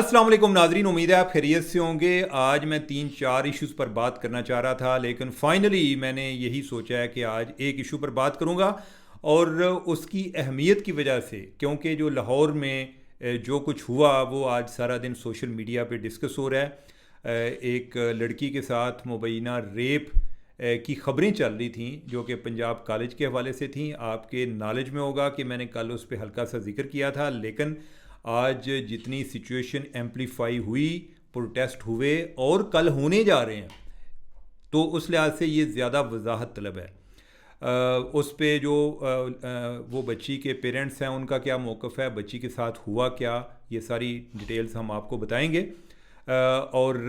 अस्सलाम वालेकुम नाजरीन, उम्मीद है आप खैरियत से होंगे। आज मैं 3-4 इश्यूज़ पर बात करना चाह रहा था, लेकिन फाइनली मैंने यही सोचा है कि आज एक इशू पर बात करूंगा। और उसकी अहमियत की वजह से, क्योंकि जो लाहौर में जो कुछ हुआ वो आज सारा दिन सोशल मीडिया पे डिस्कस हो रहा है। एक लड़की के साथ मुबैना रेप की ख़बरें चल रही थी जो कि पंजाब कॉलेज के हवाले से थी। आपके नॉलेज में होगा कि मैंने कल उस पर हल्का सा जिक्र किया था, लेकिन आज जितनी सिचुएशन एम्पलीफाई हुई, प्रोटेस्ट हुए और कल होने जा रहे हैं, तो उस लिहाज से ये ज़्यादा वजाहत तलब है। उस पे जो वो बच्ची के पेरेंट्स हैं उनका क्या मौक़िफ़ है, बच्ची के साथ हुआ क्या, ये सारी डिटेल्स हम आपको बताएंगे। और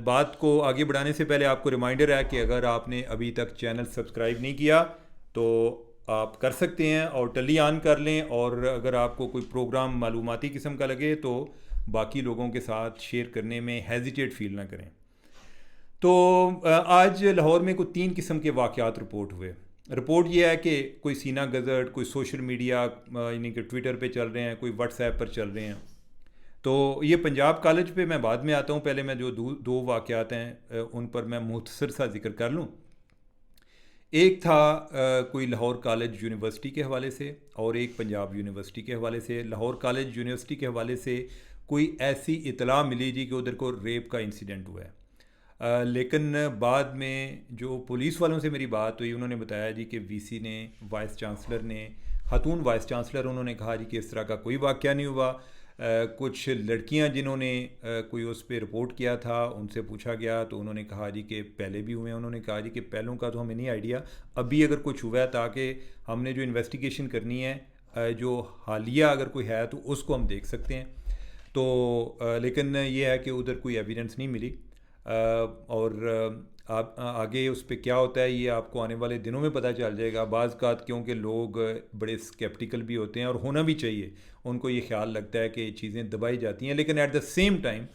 बात को आगे बढ़ाने से पहले आपको रिमाइंडर है कि अगर आपने अभी तक चैनल सब्सक्राइब नहीं किया तो आप कर सकते हैं और टली ऑन कर लें। और अगर आपको कोई प्रोग्राम मालूमाती किस्म का लगे तो बाकी लोगों के साथ शेयर करने में हेजिटेट फील ना करें। तो आज लाहौर में कोई 3 किस्म के वाक़यात रिपोर्ट हुए। रिपोर्ट ये है कि कोई सीना गज़ट, कोई सोशल मीडिया यानी कि ट्विटर पे चल रहे हैं, कोई व्हाट्सएप पर चल रहे हैं। तो ये पंजाब कॉलेज पे मैं बाद में आता हूँ, पहले मैं जो दो वाक़यात हैं उन पर मैं मुख्तसर सा जिक्र कर लूँ। एक था कोई लाहौर कॉलेज यूनिवर्सिटी के हवाले से और एक पंजाब यूनिवर्सिटी के हवाले से। लाहौर कॉलेज यूनिवर्सिटी के हवाले से कोई ऐसी इतला मिली जी कि उधर को रेप का इंसिडेंट हुआ है। लेकिन बाद में जो पुलिस वालों से मेरी बात हुई, उन्होंने बताया जी कि वीसी ने, वाइस चांसलर ने, खातून वाइस चांसलर, उन्होंने कहा जी कि इस तरह का कोई वाक़या नहीं हुआ। कुछ लड़कियां जिन्होंने कोई उस पर रिपोर्ट किया था, उनसे पूछा गया तो उन्होंने कहा जी कि पहले भी हुए हैं। उन्होंने कहा जी कि पहलों का तो हमें नहीं आइडिया, अभी अगर कुछ हुआ है ताकि हमने जो इन्वेस्टिगेशन करनी है, जो हालिया अगर कोई है तो उसको हम देख सकते हैं। तो लेकिन ये है कि उधर कोई एविडेंस नहीं मिली। और आप आगे उस पर क्या होता है ये आपको आने वाले दिनों में पता चल जाएगा। बाज़ बात क्योंकि लोग बड़े स्केप्टिकल भी होते हैं और होना भी चाहिए, उनको ये ख्याल लगता है कि चीज़ें दबाई जाती हैं, लेकिन एट द सेम टाइम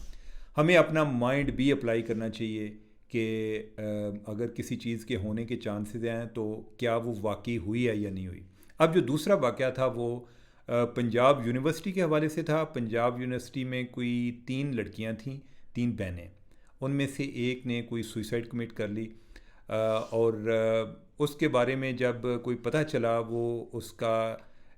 हमें अपना माइंड भी अप्लाई करना चाहिए कि अगर किसी चीज़ के होने के चांसेस हैं तो क्या वो वाकई हुई है या नहीं हुई। अब जो दूसरा वाक़या था वो पंजाब यूनिवर्सिटी के हवाले से था। पंजाब यूनिवर्सिटी में कोई 3 लड़कियां थीं, 3 बहनें। उनमें से एक ने कोई सुसाइड कमिट कर ली। और उसके बारे में जब कोई पता चला, वो उसका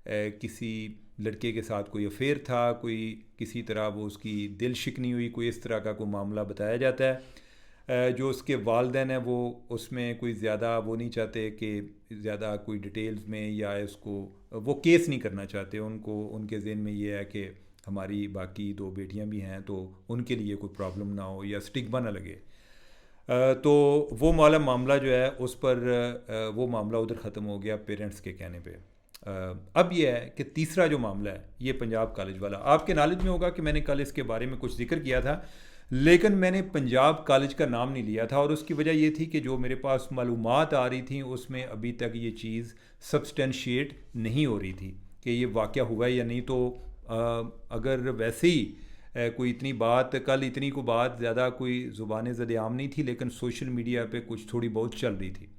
किसी लड़के के साथ कोई अफेयर था, कोई किसी तरह वो उसकी दिल शिकनी हुई, कोई इस तरह का कोई मामला बताया जाता है। जो उसके वालिदैन हैं वो उसमें कोई ज़्यादा वो नहीं चाहते कि ज़्यादा कोई डिटेल्स में, या इसको वो केस नहीं करना चाहते। उनको उनके ज़हन में ये है कि हमारी बाकी 2 बेटियां भी हैं तो उनके लिए कोई प्रॉब्लम ना हो या स्टिग्मा ना लगे। तो वो मामला जो है उस पर वो मामला उधर ख़त्म हो गया पेरेंट्स के कहने पे। अब ये है कि तीसरा जो मामला है ये पंजाब कॉलेज वाला, आपके नॉलेज में होगा कि मैंने कल इसके बारे में कुछ जिक्र किया था, लेकिन मैंने पंजाब कॉलेज का नाम नहीं लिया था। और उसकी वजह ये थी कि जो मेरे पास मालूमात आ रही थी उसमें अभी तक ये चीज़ सब्सटेंशिएट नहीं हो रही थी कि ये वाक़या हुआ है या नहीं। तो अगर वैसे ही कोई इतनी बात, कल इतनी को बात ज़्यादा कोई ज़ुबान ज़द-ए-आम नहीं थी, लेकिन सोशल मीडिया पे कुछ थोड़ी बहुत चल रही थी।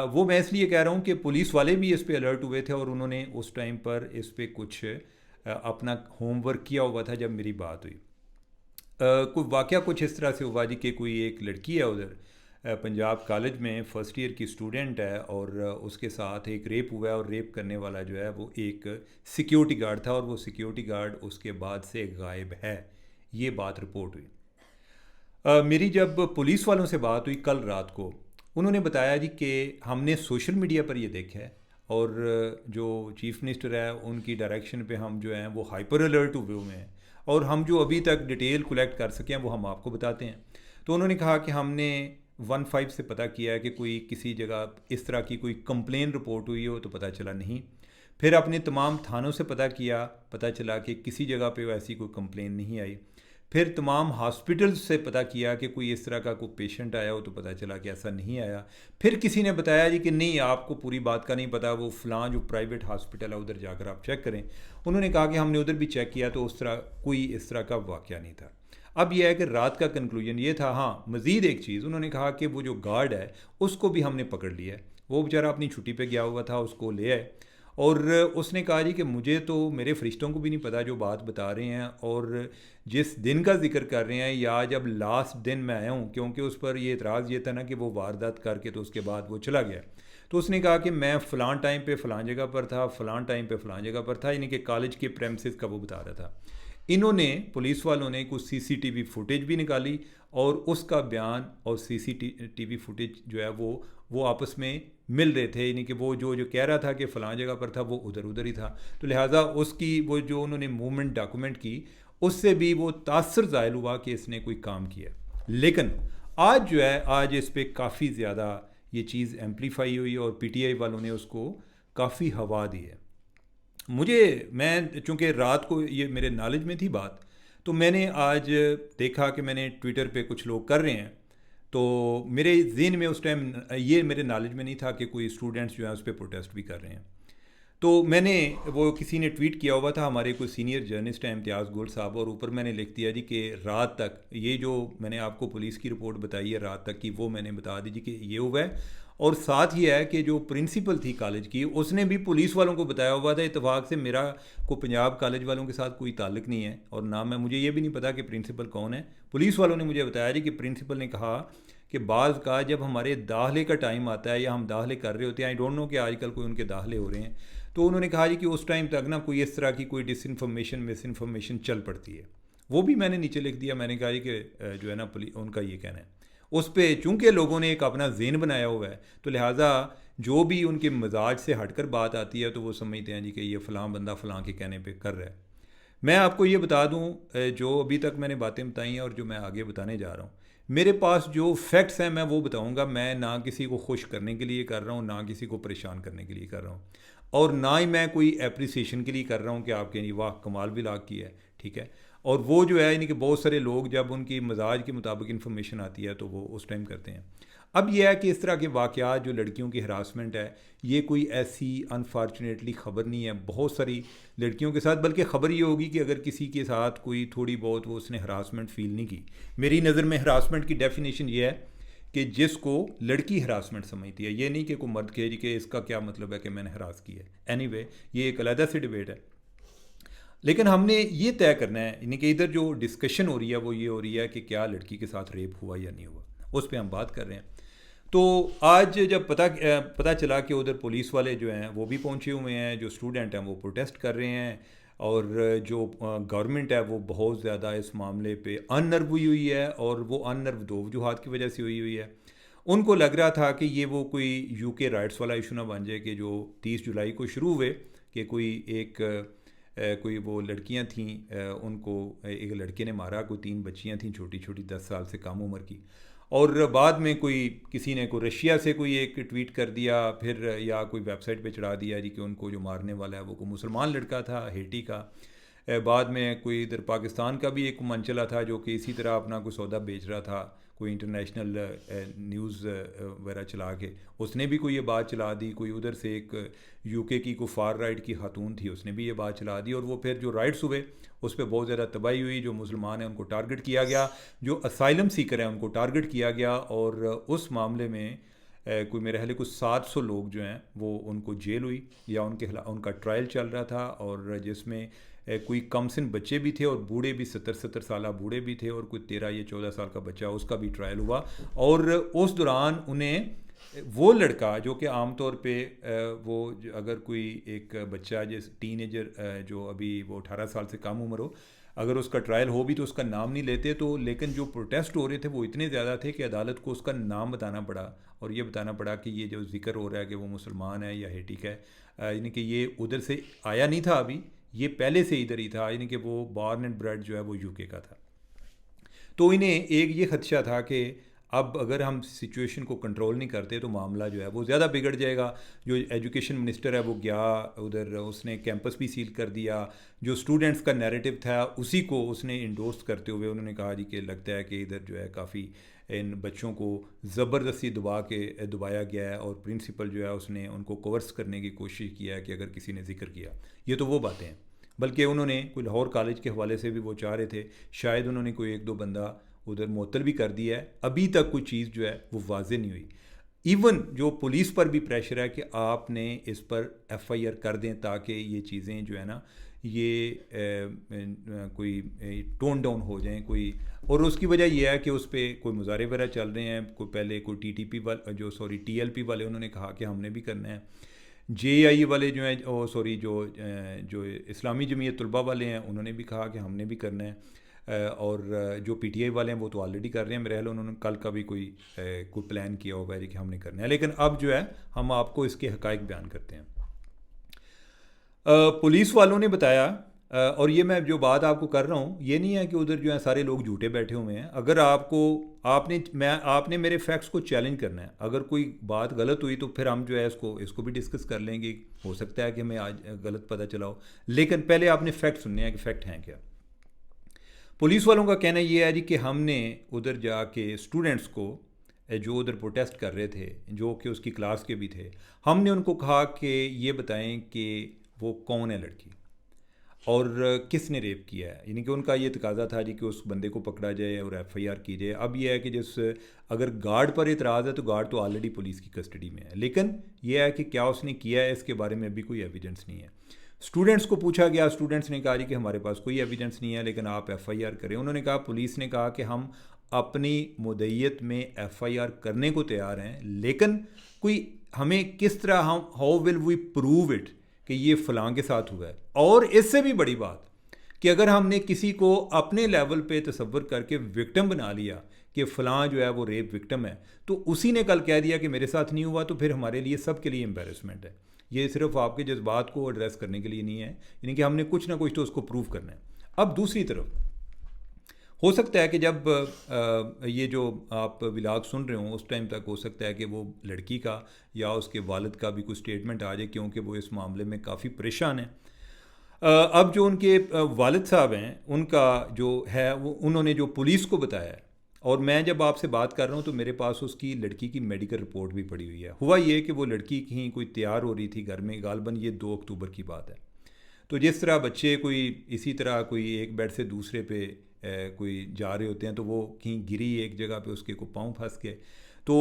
वो मैं इसलिए कह रहा हूँ कि पुलिस वाले भी इस पे अलर्ट हुए थे और उन्होंने उस टाइम पर इस पे कुछ अपना होमवर्क किया हुआ था जब मेरी बात हुई। कोई वाक़या कुछ इस तरह से हुआ जी कि कोई एक लड़की है उधर पंजाब कॉलेज में, फ़र्स्ट ईयर की स्टूडेंट है, और उसके साथ एक रेप हुआ है। और रेप करने वाला जो है वो एक सिक्योरिटी गार्ड था और वो सिक्योरिटी गार्ड उसके बाद से गायब है। ये बात रिपोर्ट हुई। मेरी जब पुलिस वालों से बात हुई कल रात को, उन्होंने बताया जी कि हमने सोशल मीडिया पर ये देखा है और जो चीफ़ मिनिस्टर है उनकी डायरेक्शन पे हम जो हैं वो हाइपर अलर्ट हुए हुए हैं, और हम जो अभी तक डिटेल कलेक्ट कर सकें वो हम आपको बताते हैं। तो उन्होंने कहा कि हमने 15 से पता किया है कि कोई किसी जगह इस तरह की कोई कंप्लेन रिपोर्ट हुई हो, तो पता चला नहीं। फिर अपने तमाम थानों से पता किया, पता चला कि किसी जगह पे ऐसी कोई कंप्लेन नहीं आई। फिर तमाम हॉस्पिटल्स से पता किया कि कोई इस तरह का कोई पेशेंट आया हो, तो पता चला कि ऐसा नहीं आया। फिर किसी ने बताया जी कि नहीं, आपको पूरी बात का नहीं पता, वो फ़लाँ जो प्राइवेट हॉस्पिटल है उधर जाकर आप चेक करें। उन्होंने कहा कि हमने उधर भी चेक किया तो उस तरह कोई इस तरह का वाक़या नहीं था। अब यह है कि रात का कंक्लूजन ये था। हाँ, मज़ीद एक चीज़ उन्होंने कहा कि वो जो गार्ड है उसको भी हमने पकड़ लिया है। वो बेचारा अपनी छुट्टी पे गया हुआ था, उसको ले आए और उसने कहा जी कि मुझे तो मेरे फरिश्तों को भी नहीं पता जो बात बता रहे हैं, और जिस दिन का जिक्र कर रहे हैं या जब लास्ट दिन मैं आया हूँ, क्योंकि उस पर ये एतराज़ ये था ना कि वो वारदात करके तो उसके बाद वो चला गया। तो उसने कहा कि मैं फ़लाँ टाइम पे फ़लाँ जगह पर था, फ़लाँ टाइम पे फ़लाँ जगह पर था, यानी कि कॉलेज के प्रेमिसेस का वो बता रहा था। इन्होंने, पुलिस वालों ने कुछ सीसीटीवी फुटेज भी निकाली, और उसका बयान और सीसीटीवी फुटेज जो है वो आपस में मिल रहे थे, यानी कि वो जो जो कह रहा था कि फ़लाँ जगह पर था वो उधर उधर ही था। तो लिहाजा उसकी वो जो उन्होंने मूवमेंट डॉक्यूमेंट की, उससे भी वो तासर ज़ाहिर हुआ कि इसने कोई काम किया। लेकिन आज जो है, आज इस पर काफ़ी ज़्यादा ये चीज़ एम्पलीफाई हुई और पीटीआई वालों ने उसको काफ़ी हवा दी है। मैं चूँकि रात को ये मेरे नॉलेज में थी बात, तो मैंने आज देखा कि मैंने ट्विटर पे कुछ लोग कर रहे हैं, तो मेरे ज़हन में उस टाइम ये मेरे नॉलेज में नहीं था कि कोई स्टूडेंट्स जो हैं उस पर प्रोटेस्ट भी कर रहे हैं। तो मैंने, वो किसी ने ट्वीट किया हुआ था, हमारे कोई सीनियर जर्नलिस्ट हैं इम्तियाज़ गोल साहब, और ऊपर मैंने लिख दिया जी कि रात तक ये जो मैंने आपको पुलिस की रिपोर्ट बताई है रात तक की, वो मैंने बता दी जी कि ये हुआ है। और साथ ही है कि जो प्रिंसिपल थी कॉलेज की, उसने भी पुलिस वालों को बताया हुआ था। इत्तेफाक से मेरा को पंजाब कॉलेज वालों के साथ कोई ताल्लुक़ नहीं है, और ना मुझे ये भी नहीं पता कि प्रिंसिपल कौन है। पुलिस वालों ने मुझे बताया जी कि प्रिंसिपल ने कहा कि बाज़ का जब हमारे दाखिले का टाइम आता है या हम दाखिले कर रहे होते हैं, आई डोंट नो कि आजकल कोई उनके दाखिले हो रहे हैं, तो उन्होंने कहा जी कि उस टाइम तक ना कोई इस तरह की कोई डिसइंफॉर्मेशन मिस इन्फॉर्मेशन चल पड़ती है। वो भी मैंने नीचे लिख दिया। मैंने कहा जी कि जो है ना उनका ये कहना है, उस पर चूँकि लोगों ने एक अपना ज़ेन बनाया हुआ है, तो लिहाजा जो भी उनके मिजाज से हटकर बात आती है तो वो समझते हैं जी कि ये फ़लाँ बंदा फ़लाँ के कहने पे कर रहा है। मैं आपको ये बता दूं, जो अभी तक मैंने बातें बताई हैं और जो मैं आगे बताने जा रहा हूँ, मेरे पास जो फैक्ट्स हैं मैं वो बताऊंगा। मैं ना किसी को खुश करने के लिए कर रहा हूँ, ना किसी को परेशान करने के लिए कर रहा हूँ, और ना ही मैं कोई एप्रिसिएशन के लिए कर रहा हूँ कि आपके नहीं वाह कमाल भी लाग की है, ठीक है। और वो जो है यानी कि बहुत सारे लोग जब उनकी मजाज के मुताबिक इन्फॉर्मेशन आती है तो वो उस टाइम करते हैं। अब यह है कि इस तरह के वाक़यात जो लड़कियों की हरासमेंट है, ये कोई ऐसी अनफॉर्चुनेटली ख़बर नहीं है बहुत सारी लड़कियों के साथ, बल्कि ख़बर ये होगी कि अगर किसी के साथ कोई थोड़ी बहुत वो उसने हरासमेंट फ़ील नहीं की। मेरी नज़र में हरासमेंट की डेफिनेशन ये है कि जिसको लड़की हरासमेंट समझती है, ये नहीं कि कोई मर्द कहे जी कि इसका क्या मतलब है कि मैंने हरास की है। एनीवे, ये एक अलग से डिबेट है। लेकिन हमने ये तय करना है, यानी कि इधर जो डिस्कशन हो रही है वो ये हो रही है कि क्या लड़की के साथ रेप हुआ या नहीं हुआ, उस पर हम बात कर रहे हैं। तो आज जब पता चला कि उधर पुलिस वाले जो हैं वो भी पहुंचे हुए हैं, जो स्टूडेंट हैं वो प्रोटेस्ट कर रहे हैं, और जो गवर्नमेंट है वो बहुत ज़्यादा इस मामले पे अनर्व हुई है, और वो अनर्व दो वजूहात की वजह से हुई है। उनको लग रहा था कि ये वो कोई यूके राइट्स वाला इशू ना बन जाए कि जो 30 जुलाई को शुरू हुए कि कोई वो लड़कियां थीं, उनको एक लड़के ने मारा, कोई 3 बच्चियां थीं छोटी छोटी 10 साल से कम उम्र की, और बाद में किसी ने कोई रशिया से कोई एक ट्वीट कर दिया, फिर या कोई वेबसाइट पे चढ़ा दिया जी कि उनको जो मारने वाला है वो कोई मुसलमान लड़का था हेटी का। बाद में कोई इधर पाकिस्तान का भी एक मंचला था जो कि इसी तरह अपना कोई सौदा बेच रहा था, कोई इंटरनेशनल न्यूज़ वगैरह चला के उसने भी कोई ये बात चला दी। कोई उधर से एक यूके की कोई फार राइट की खातून थी, उसने भी ये बात चला दी, और वो फिर जो राइट्स हुए उस पर बहुत ज़्यादा तबाही हुई। जो मुसलमान हैं उनको टारगेट किया गया, जो असाइलम सीकर हैं उनको टारगेट किया गया, और उस मामले में कोई मेरे ख्याल कुछ 700 लोग जो हैं वो उनको जेल हुई या उनका ट्रायल चल रहा था, और जिसमें कोई कमसिन बच्चे भी थे और बूढ़े भी, 70 साल बूढ़े भी थे, और कोई 13 या 14 साल का बच्चा, उसका भी ट्रायल हुआ। और उस दौरान उन्हें वो लड़का जो कि आमतौर पे वो अगर कोई एक बच्चा जिस टीनेजर जो अभी वो 18 साल से कम उम्र हो, अगर उसका ट्रायल हो भी तो उसका नाम नहीं लेते। तो लेकिन जो प्रोटेस्ट हो रहे थे वो इतने ज़्यादा थे कि अदालत को उसका नाम बताना पड़ा, और ये बताना पड़ा कि ये जो जिक्र हो रहा है कि वो मुसलमान है या हेटी का है, यानी कि ये उधर से आया नहीं था, अभी ये पहले से इधर ही था, यानी कि वो बॉर्न एंड ब्रेड जो है वो यूके का था। तो इन्हें एक ये खदशा था कि अब अगर हम सिचुएशन को कंट्रोल नहीं करते तो मामला जो है वो ज़्यादा बिगड़ जाएगा। जो एजुकेशन मिनिस्टर है वो गया उधर, उसने कैंपस भी सील कर दिया। जो स्टूडेंट्स का नैरेटिव था उसी को उसने इंडोर्स करते हुए उन्होंने कहा जी कि लगता है कि इधर जो है काफ़ी इन बच्चों को ज़बरदस्ती दबाया गया है, और प्रिंसिपल जो है उसने उनको कवर्स करने की कोशिश किया है कि अगर किसी ने जिक्र किया। ये तो वो बातें हैं, बल्कि उन्होंने कोई लाहौर कॉलेज के हवाले से भी वो चाह रहे थे, शायद उन्होंने कोई 1-2 बंदा उधर मुअत्तल भी कर दिया है। अभी तक कोई चीज़ जो है वो वाज़ेह नहीं हुई। इवन जो पुलिस पर भी प्रेशर है कि आपने इस पर एफआईआर कर दें ताकि ये चीज़ें जो है ना ये कोई टोन डाउन हो जाएं कोई। और उसकी वजह यह है कि उस पर कोई मुजाहरे वगैरह चल रहे हैं, कोई पहले कोई टीटीपी वाले जो टीएलपी वाले उन्होंने कहा कि हमने भी करना है, जेआई वाले जो हैं जो इस्लामी जमीयत तलबा वाले हैं उन्होंने भी कहा कि हमने भी करना है, और जो पीटीआई वाले हैं वो तो ऑलरेडी कर रहे हैं, मेरे ख्याल उन्होंने कल का भी कोई प्लान किया होगा कि हमने करना है। लेकिन अब जो है हम आपको इसके हकाइक बयान करते हैं। पुलिस वालों ने बताया, और ये मैं जो बात आपको कर रहा हूँ ये नहीं है कि उधर जो है सारे लोग झूठे बैठे हुए हैं। अगर आपने मेरे फैक्ट्स को चैलेंज करना है, अगर कोई बात गलत हुई तो फिर हम जो है इसको भी डिस्कस कर लेंगे, हो सकता है कि हमें आज गलत पता चला हो, लेकिन पहले आपने फैक्ट सुनने हैं कि फैक्ट हैं क्या। पुलिस वालों का कहना ये है जी कि हमने उधर जाके स्टूडेंट्स को जो उधर प्रोटेस्ट कर रहे थे, जो कि उसकी क्लास के भी थे, हमने उनको कहा कि ये बताएं कि वो कौन है लड़की और किसने रेप किया है। यानी कि उनका ये तकाजा था जी कि उस बंदे को पकड़ा जाए और एफआईआर की जाए। अब ये है कि अगर गार्ड पर इतराज़ है तो गार्ड तो ऑलरेडी पुलिस की कस्टडी में है, लेकिन यह है कि क्या उसने किया है इसके बारे में अभी कोई एविडेंस नहीं है। स्टूडेंट्स को पूछा गया, स्टूडेंट्स ने कहा जी कि हमारे पास कोई एविडेंस नहीं है, लेकिन आप एफआईआर करें। उन्होंने कहा, पुलिस ने कहा कि हम अपनी मुद्दईयत में एफआईआर करने को तैयार हैं, लेकिन हमें किस तरह how will we prove it कि ये फ़लाँ के साथ हुआ है। और इससे भी बड़ी बात कि अगर हमने किसी को अपने लेवल पे तसव्वुर करके विक्टिम बना लिया कि फ़लाँ जो है वो रेप विक्टिम है, तो उसी ने कल कह दिया कि मेरे साथ नहीं हुआ, तो फिर हमारे लिए सब के लिए एम्बेरसमेंट है। ये सिर्फ आपके जज्बात को एड्रेस करने के लिए नहीं है, यानी कि हमने कुछ ना कुछ तो उसको प्रूव करना है। अब दूसरी तरफ हो सकता है कि जब ये जो आप व्लॉग सुन रहे हो उस टाइम तक हो सकता है कि वो लड़की का या उसके वालिद का भी कोई स्टेटमेंट आ जाए, क्योंकि वो इस मामले में काफ़ी परेशान है। अब जो उनके वालिद साहब हैं उनका जो है वो उन्होंने जो पुलिस को बताया है, और मैं जब आपसे बात कर रहा हूँ तो मेरे पास उसकी लड़की की मेडिकल रिपोर्ट भी पड़ी हुई है। हुआ ये कि वो लड़की कहीं कोई तैयार हो रही थी घर में, गालबन ये 2 अक्टूबर की बात है। तो जिस तरह बच्चे इसी तरह कोई एक बेड से दूसरे पे कोई जा रहे होते हैं, तो वो कहीं गिरी एक जगह पे, उसके को पाँव फंस गए, तो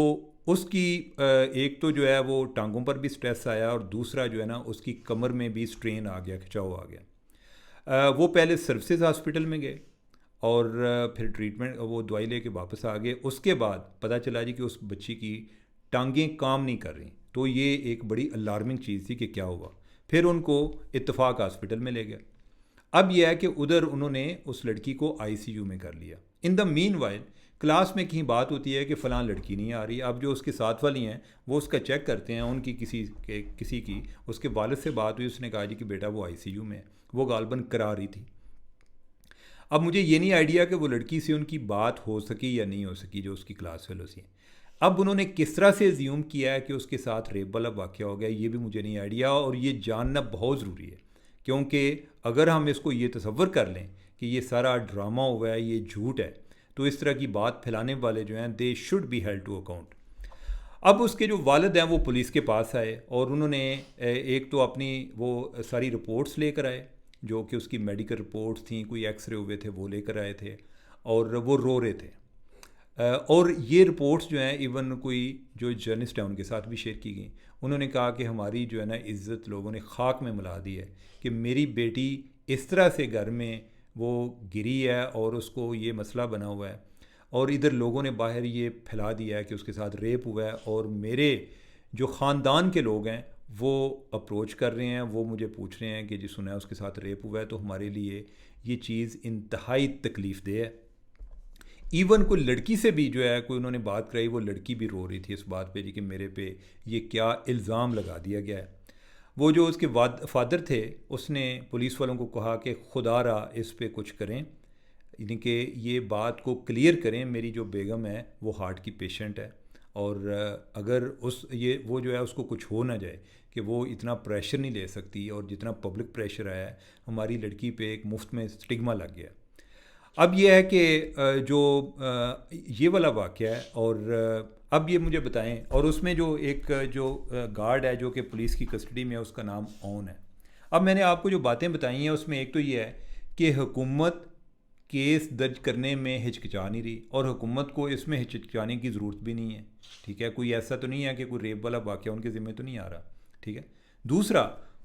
उसकी एक तो जो है वो टांगों पर भी स्ट्रेस आया, और दूसरा जो है ना उसकी कमर में भी स्ट्रेन आ गया, खिंचाव आ गया। वो पहले सर्विसेज हॉस्पिटल में गए और फिर ट्रीटमेंट वो दवाई लेके वापस आ गए। उसके बाद पता चला जी कि उस बच्ची की टांगें काम नहीं कर रही। तो ये एक बड़ी अलार्मिंग चीज़ थी कि क्या हुआ। फिर उनको इत्तफाक हॉस्पिटल में ले गया। अब यह है कि उधर उन्होंने उस लड़की को आईसीयू में कर लिया। In the mean while class में कहीं बात होती है कि फ़लाँ लड़की नहीं आ रही। अब जो उसके साथ वाली हैं वो उसका चेक करते हैं, उनकी किसी की उसके वालिद से बात हुई, उसने कहा जी कि बेटा वो आईसीयू में है, वो गालबन करा रही थी। अब मुझे ये नहीं आइडिया कि वो लड़की से उनकी बात हो सकी या नहीं हो सकी जो उसकी क्लास फेलो थी। अब उन्होंने किस तरह से ज्यूम किया है कि उसके साथ रेप वाला वाक़या हो गया, ये भी मुझे नहीं आइडिया, और ये जानना बहुत ज़रूरी है, क्योंकि अगर हम इसको ये तसव्वुर कर लें कि ये सारा ड्रामा हुआ है, ये झूठ है, तो इस तरह की बात फैलाने वाले जो हैं they should be held to account. अब उसके जो वालिद हैं वो पुलिस के पास आए और उन्होंने एक तो अपनी वो सारी रिपोर्ट्स लेकर आए, जो कि उसकी मेडिकल रिपोर्ट्स थी, कोई एक्सरे हुए थे वो लेकर आए थे, और वो रो रहे थे। और ये रिपोर्ट्स जो हैं इवन कोई जो जर्नलिस्ट हैं उनके साथ भी शेयर की गई। उन्होंने कहा कि हमारी जो है ना इज़्ज़त लोगों ने खाक में मिला दी है कि मेरी बेटी इस तरह से घर में वो गिरी है और उसको ये मसला बना हुआ है, और इधर लोगों ने बाहर ये फैला दिया है कि उसके साथ रेप हुआ है, और मेरे जो ख़ानदान के लोग हैं वो अप्रोच कर रहे हैं, वो मुझे पूछ रहे हैं कि जी सुना है उसके साथ रेप हुआ है। तो हमारे लिए ये चीज़ इंतहाई तकलीफ़ दे है। इवन कोई लड़की से भी जो है कोई उन्होंने बात कराई, वो लड़की भी रो रही थी इस बात पे जी कि मेरे पे ये क्या इल्ज़ाम लगा दिया गया है। वो जो उसके फादर थे उसने पुलिस वालों को कहा कि खुदारा इस पे कुछ करें, यानी कि ये बात को क्लियर करें, मेरी जो बेगम है वो हार्ट की पेशेंट है, और अगर वो जो है उसको कुछ हो ना जाए कि वो इतना प्रेशर नहीं ले सकती, और जितना पब्लिक प्रेशर आया है हमारी लड़की पे एक मुफ्त में स्टिग्मा लग गया। अब ये है कि जो ये वाला वाक़या है, और अब ये मुझे बताएं, और उसमें जो एक जो गार्ड है जो कि पुलिस की कस्टडी में है उसका नाम ओन है। अब मैंने आपको जो बातें बताई हैं उसमें एक तो ये है कि हुकूमत केस दर्ज करने में हिचकिचा नहीं रही, और हुकूमत को इसमें हिचकिचाने की ज़रूरत भी नहीं है। ठीक है, कोई ऐसा तो नहीं है कि कोई रेप वाला वाक़या उनके ज़िम्मे तो नहीं आ रहा। ठीक है, दूसरा,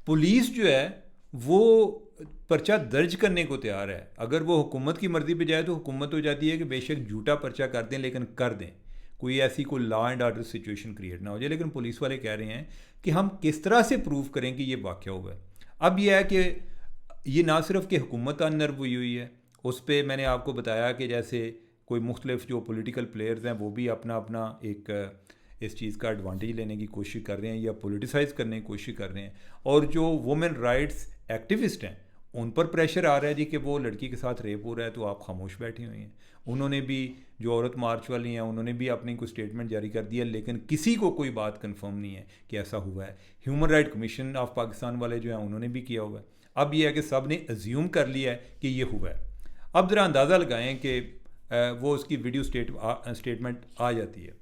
पुलिस जो है वो पर्चा दर्ज करने को तैयार है। अगर वो हुकूमत की मर्ज़ी पे जाए तो हुकूमत हो जाती है कि बेशक झूठा पर्चा कर दें, लेकिन कर दें, कोई ऐसी कोई law and order situation create ना हो जाए। लेकिन पुलिस वाले कह रहे हैं कि हम किस तरह से प्रूव करें कि ये वाक़या हुआ है। अब यह है कि ये ना सिर्फ कि हुकूमत अनर्व हुई है, उस पर मैंने आपको बताया कि जैसे कोई मुख्तलिफ जो पॉलिटिकल प्लेयर्स हैं वो भी अपना अपना एक इस चीज़ का एडवांटेज लेने की कोशिश कर रहे हैं या पॉलिटिसाइज़ करने की कोशिश कर रहे हैं। और जो वुमेन राइट्स एक्टिविस्ट हैं उन पर प्रेशर आ रहा है जी कि वो लड़की के साथ रेप हो रहा है तो आप खामोश बैठी हुई हैं। उन्होंने भी, जो औरत मार्च वाली हैं, उन्होंने भी अपनी कोई स्टेटमेंट जारी कर दिया, लेकिन किसी को कोई बात कंफर्म नहीं है कि ऐसा हुआ है। Human right commission of Pakistan वाले जो हैं उन्होंने भी किया हुआ है। अब यह है कि सब ने अज्यूम कर लिया है कि ये हुआ है। अब ज़रा अंदाज़ा लगाएं कि वो उसकी वीडियो स्टेटमेंट आ जाती है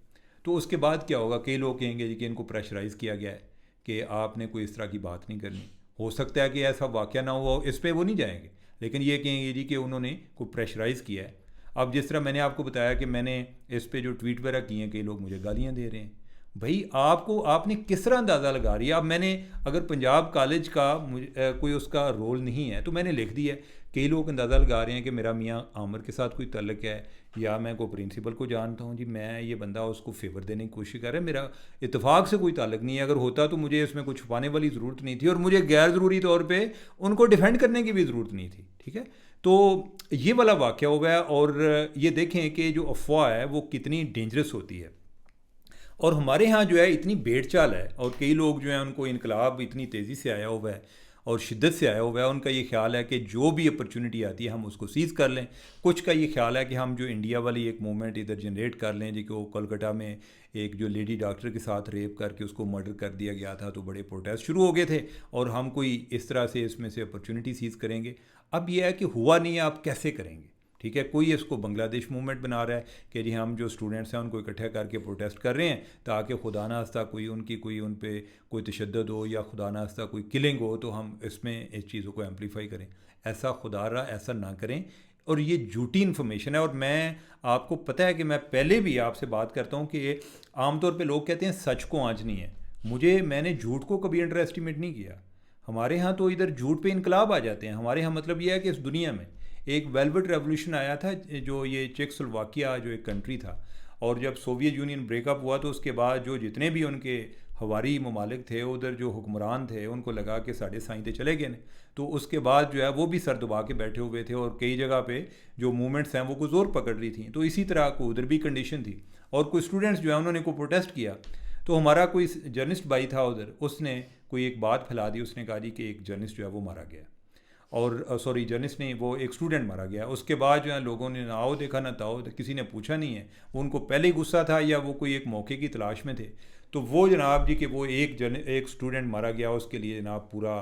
तो उसके बाद क्या होगा। कई लोग कहेंगे जी कि इनको प्रेशराइज़ किया गया है कि आपने कोई इस तरह की बात नहीं करनी। हो सकता है कि ऐसा वाक़या ना हुआ हो, इस पर वो नहीं जाएंगे, लेकिन ये कहेंगे जी कि उन्होंने को प्रेशराइज़ किया है। अब जिस तरह मैंने आपको बताया कि मैंने इस पे जो ट्वीट वगैरह किए हैं, कई लोग मुझे गालियाँ दे रहे हैं। भाई आपने किस तरह अंदाज़ा लगा रही है। अब मैंने, अगर पंजाब कॉलेज का कोई उसका रोल नहीं है तो मैंने लिख दिया है। कई लोग अंदाज़ा लगा रहे हैं कि मेरा मियाँ आमिर के साथ कोई तल्लक है, या मैं को प्रिंसिपल को जानता हूँ जी, मैं ये बंदा उसको फेवर देने की कोशिश कर रहा है, मेरा इत्तेफाक से कोई ताल्लुक नहीं है। अगर होता तो मुझे इसमें कुछ छुपाने वाली ज़रूरत नहीं थी, और मुझे गैर ज़रूरी तौर पे उनको डिफेंड करने की भी ज़रूरत नहीं थी। ठीक है, तो ये वाला वाक़या हो गया। और ये देखें कि जो अफवाह है वो कितनी डेंजरस होती है। और हमारे यहाँ जो है इतनी भेड़ चाल है, और कई लोग जो हैं उनको इनकलाब इतनी तेज़ी से आया हुआ है और शिद्दत से आया हुआ है। उनका ये ख्याल है कि जो भी अपॉर्चुनिटी आती है हम उसको सीज़ कर लें। कुछ का ये ख्याल है कि हम जो इंडिया वाली एक मूवमेंट इधर जनरेट कर लें, जी कि वो कोलकाता में एक जो लेडी डॉक्टर के साथ रेप करके उसको मर्डर कर दिया गया था, तो बड़े प्रोटेस्ट शुरू हो गए थे, और हम कोई इस तरह से इसमें से अपॉर्चुनिटी सीज़ करेंगे। अब यह है कि हुआ नहीं है, आप कैसे करेंगे। ठीक है, कोई इसको बांग्लादेश मूवमेंट बना रहा है कि जी हम जो स्टूडेंट्स हैं उनको इकट्ठा करके प्रोटेस्ट कर रहे हैं ताकि खुदा ना खास्ता कोई उनकी कोई उन पे कोई तशद्दुद हो या खुदा ना खास्ता कोई किलिंग हो, तो हम इसमें इस चीज़ों को एम्पलीफाई करें। ऐसा खुदा रहा ऐसा ना करें। और ये झूठी इन्फॉर्मेशन है। और मैं, आपको पता है कि मैं पहले भी आपसे बात करता हूँ कि आमतौर पे लोग कहते हैं सच को आँच नहीं है। मैंने झूठ को कभी अंडर एस्टिमेट नहीं किया। हमारे यहाँ तो इधर झूठ पे इनकलाब आ जाते हैं। हमारे यहाँ मतलब ये है कि इस दुनिया में एक वेलवेट रेवोल्यूशन आया था, जो ये चेकोस्लोवाकिया जो एक कंट्री था, और जब सोवियत यूनियन ब्रेकअप हुआ तो उसके बाद जो जितने भी उनके हवारी ममालिक थे, उधर जो हुक्मरान थे, उनको लगा कि साढ़े साइंते चले गए, तो उसके बाद जो है वो भी सर दबा के बैठे हुए थे, और कई जगह पे जो मूवमेंट्स हैं वो को ज़ोर पकड़ रही थी। तो इसी तरह को उधर भी कंडीशन थी, और कुछ स्टूडेंट्स जो है उन्होंने को प्रोटेस्ट किया। तो हमारा कोई जर्नलिस्ट भाई था उधर, उसने कोई एक बात फैला दी। उसने कहा जी कि एक जर्नलिस्ट जो है वो मारा गया, और सॉरी जर्नलिस्ट नहीं, वो एक स्टूडेंट मारा गया। उसके बाद जो है लोगों ने ना आओ देखा ना ताओ, किसी ने पूछा नहीं है। वो उनको पहले ही गुस्सा था या वो कोई एक मौके की तलाश में थे। तो वो जनाब जी कि वो एक स्टूडेंट मारा गया, उसके लिए जनाब पूरा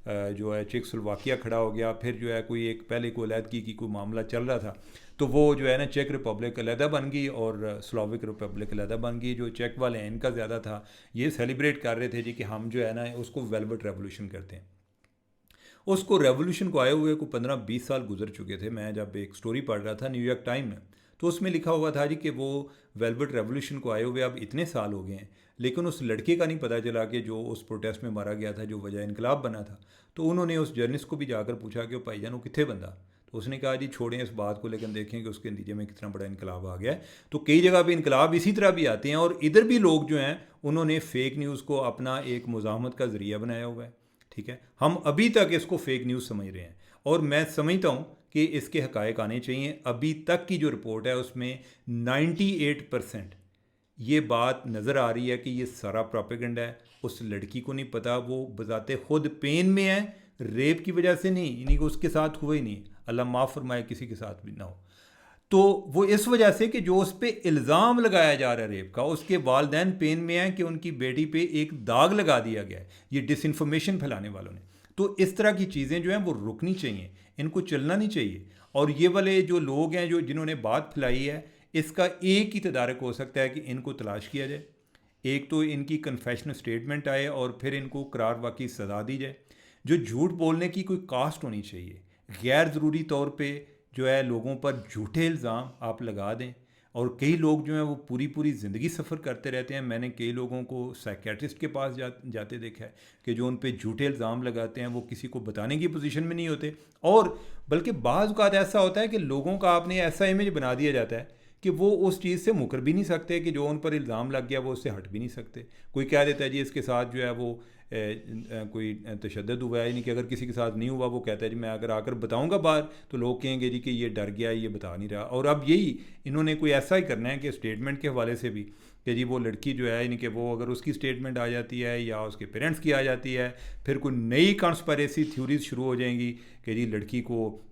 जो है चेकोस्लोवाकिया खड़ा हो गया। फिर जो है कोई एक पहले कोई अलहदगी की कोई मामला चल रहा था, तो वो जो है ना चेक रिपब्लिक अलहदा बन गई और स्लोविक रिपब्लिक अलहदा बन गई। जो चेक वाले हैं इनका ज़्यादा था, ये सेलिब्रेट कर रहे थे जी कि हम जो है ना उसको वेलवेट रेवोल्यूशन करते हैं। उसको रेवोल्यूशन को आए हुए को 15-20 साल गुजर चुके थे। मैं जब एक स्टोरी पढ़ रहा था न्यूयॉर्क टाइम में, तो उसमें लिखा हुआ था जी कि वो वेलवेट रेवोल्यूशन को आए हुए अब इतने साल हो गए हैं, लेकिन उस लड़के का नहीं पता चला कि जो उस प्रोटेस्ट में मारा गया था, जो वजह इनकलाब बना था। तो उन्होंने उस जर्नलिस्ट को भी जाकर पूछा कि भाईजान वो कितने बंदा। तो उसने कहा जी छोड़ें इस बात को, लेकिन देखें कि उसके नतीजे में कितना बड़ा इनकलाब आ गया है। तो कई जगह पे इनकलाब इसी तरह भी आते हैं, और इधर भी लोग जो हैं उन्होंने फेक न्यूज़ को अपना एक मुज़ाहमत का ज़रिया बनाया हुआ है। ठीक है, हम अभी तक इसको फेक न्यूज़ समझ रहे हैं, और मैं समझता हूँ कि इसके हकायक आने चाहिए। अभी तक की जो रिपोर्ट है उसमें 98% ये बात नज़र आ रही है कि ये सारा प्रोपेगेंडा है। उस लड़की को नहीं पता, वो बजाते खुद पेन में है, रेप की वजह से नहीं, यानी कि उसके साथ हुआ ही नहीं, अल्लाह माफ़ फरमाए किसी के साथ भी ना हो। तो वो इस वजह से कि जो उस पर इल्ज़ाम लगाया जा रहा है रेप का, उसके वालदैन पेन में हैं कि उनकी बेटी पे एक दाग लगा दिया गया है, ये डिसइंफॉर्मेशन फैलाने वालों ने। तो इस तरह की चीज़ें जो हैं वो रुकनी चाहिए, इनको चलना नहीं चाहिए। और ये वाले जो लोग हैं जो जिन्होंने बात फैलाई है, इसका एक ही तदारक हो सकता है कि इनको तलाश किया जाए। एक तो इनकी कन्फेशनल स्टेटमेंट आए, और फिर इनको करार वाकई सज़ा दी जाए। जो झूठ बोलने की कोई कास्ट होनी चाहिए, गैर ज़रूरी तौर पे जो है लोगों पर झूठे इल्ज़ाम आप लगा दें, और कई लोग जो हैं वो पूरी पूरी ज़िंदगी सफ़र करते रहते हैं। मैंने कई लोगों को साइकेट्रिस्ट के पास जाते देखा है कि जो उन पे झूठे इल्ज़ाम लगाते हैं वो किसी को बताने की पोजीशन में नहीं होते, और बल्कि बाज़ औक़ात ऐसा होता है कि लोगों का आपने ऐसा इमेज बना दिया जाता है कि वो उस चीज़ से मुकर भी नहीं सकते, कि जो उन पर इल्ज़ाम लग गया वो उससे हट भी नहीं सकते। कोई कह देता है जी इसके साथ जो है वो कोई तशद्दुद हुआ है, यानी कि अगर किसी के साथ नहीं हुआ, वो कहता है जी मैं अगर आकर बताऊंगा बाहर तो लोग कहेंगे जी कि ये डर गया, ये बता नहीं रहा। और अब यही इन्होंने कोई ऐसा ही करना है कि स्टेटमेंट के हवाले से भी कि जी वो लड़की जो है, यानी कि वो अगर उसकी स्टेटमेंट आ जाती है या उसके पेरेंट्स की आ जाती है, फिर कोई नई कॉन्स्पिरेसी थ्योरीज शुरू हो जाएंगी कि जी लड़की को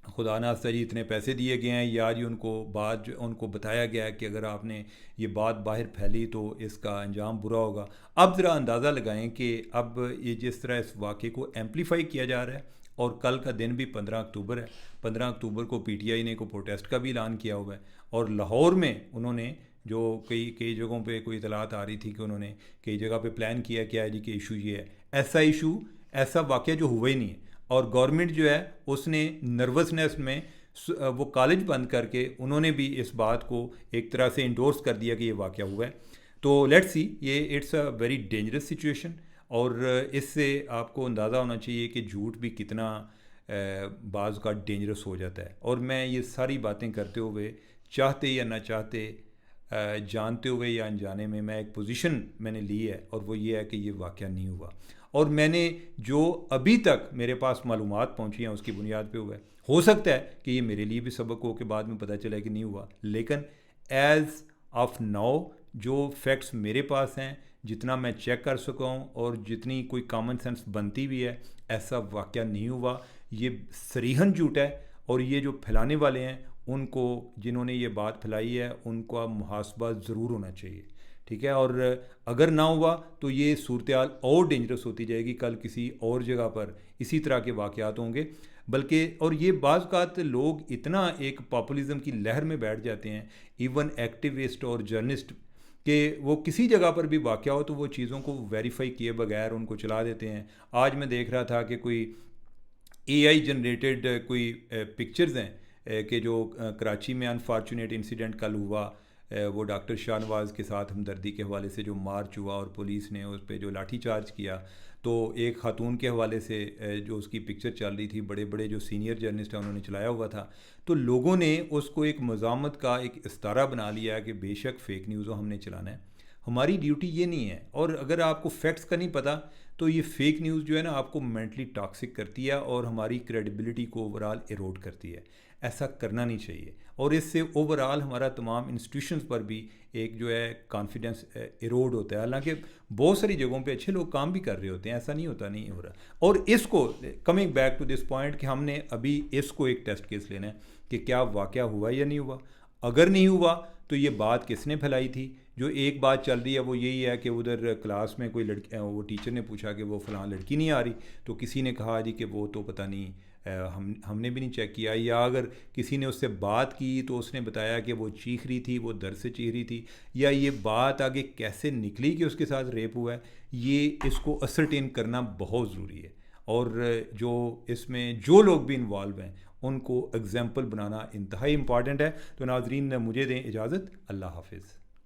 खुदा नास्ता जी इतने पैसे दिए गए हैं, या जी उनको बताया गया है कि अगर आपने ये बात बाहर फैली तो इसका अंजाम बुरा होगा। अब ज़रा अंदाज़ा लगाएं कि अब ये जिस तरह इस वाक़े को एम्पलीफाई किया जा रहा है, और कल का दिन भी 15 अक्टूबर है, 15 अक्टूबर को पीटीआई ने को प्रोटेस्ट का भी ऐलान किया हुआ है, और लाहौर में उन्होंने जो कई कई जगहों पे कोई इतलात आ रही थी कि उन्होंने कई जगह पे प्लान किया क्या है जी कि इशू ये है, ऐसा इशू ऐसा वाक़या जो हुआ ही नहीं है। और गवर्नमेंट जो है उसने नर्वसनेस में वो कॉलेज बंद करके उन्होंने भी इस बात को एक तरह से इंडोर्स कर दिया कि ये वाक़या हुआ है। तो लेट्स सी, ये it's a very dangerous situation, और इससे आपको अंदाज़ा होना चाहिए कि झूठ भी कितना बाज़ का डेंजरस हो जाता है। और मैं ये सारी बातें करते हुए, चाहते या ना चाहते, जानते हुए या अनजाने में, मैं एक पोजीशन मैंने ली है, और वो ये है कि ये वाक़या नहीं हुआ। और मैंने जो अभी तक मेरे पास मालूमात पहुंची हैं उसकी बुनियाद पे हुआ है। हो सकता है कि ये मेरे लिए भी सबक हो कि बाद में पता चला कि नहीं हुआ, लेकिन एज़ ऑफ नाउ जो फैक्ट्स मेरे पास हैं, जितना मैं चेक कर सका हूँ और जितनी कोई कॉमन सेंस बनती भी है, ऐसा वाक़या नहीं हुआ। ये सरीहन झूठ है, और ये जो फैलाने वाले हैं उनको, जिन्होंने ये बात फैलाई है, उनका मुहासबा ज़रूर होना चाहिए। ठीक है, और अगर ना हुआ तो ये सूरत हाल और डेंजरस होती जाएगी। कल किसी और जगह पर इसी तरह के वाक़यात होंगे, बल्कि और ये बाज़ लोग इतना एक पॉपुलिज़म की लहर में बैठ जाते हैं, इवन एक्टिविस्ट और जर्नलिस्ट, कि वो किसी जगह पर भी वाक़या हो तो वो चीज़ों को वेरीफाई किए बगैर उनको चला देते हैं। आज मैं देख रहा था कि कोई एआई जनरेटेड कोई पिक्चर्स हैं कि जो कराची में अनफॉर्चुनेट इंसिडेंट कल हुआ, वो डॉक्टर शाहनवाज के साथ हमदर्दी के हवाले से जो मार्च हुआ और पुलिस ने उस पर जो लाठी चार्ज किया, तो एक खातून के हवाले से जो उसकी पिक्चर चल रही थी, बड़े बड़े जो सीनियर जर्नलिस्ट हैं उन्होंने चलाया हुआ था, तो लोगों ने उसको एक मज़ामत का एक इस्तारा बना लिया है कि बेशक फ़ेक न्यूज़ हमने चलाना है, हमारी ड्यूटी ये नहीं है। और अगर आपको फैक्ट्स का नहीं पता तो ये फ़ेक न्यूज़ जो है ना आपको मेंटली टॉक्सिक करती है और हमारी क्रेडिबिलिटी को ओवरऑल एरोड करती है। ऐसा करना नहीं चाहिए, और इससे ओवरऑल हमारा तमाम इंस्टीट्यूशंस पर भी एक जो है कॉन्फिडेंस एरोड होता है। हालांकि बहुत सारी जगहों पे अच्छे लोग काम भी कर रहे होते हैं, ऐसा नहीं होता नहीं हो रहा। और इसको coming back to this point कि हमने अभी इसको एक टेस्ट केस लेना है कि क्या वाक़या हुआ या नहीं हुआ। अगर नहीं हुआ तो ये बात किसने फैलाई थी। जो एक बात चल रही है वो यही है कि उधर क्लास में कोई लड़की, वो टीचर ने पूछा कि वो फ़लाँ लड़की नहीं आ रही, तो किसी ने कहा जी कि वो तो पता नहीं, हमने भी नहीं चेक किया। या अगर किसी ने उससे बात की तो उसने बताया कि वो चीख रही थी, वो दर्द से चीख रही थी। या ये बात आगे कैसे निकली कि उसके साथ रेप हुआ है, ये इसको असरटेन करना बहुत ज़रूरी है। और जो इसमें जो लोग भी इन्वॉल्व हैं उनको एग्जाम्पल बनाना इंतहाई इम्पॉर्टेंट है। तो नाजरीन मुझे दें इजाज़त, अल्लाह हाफिज़।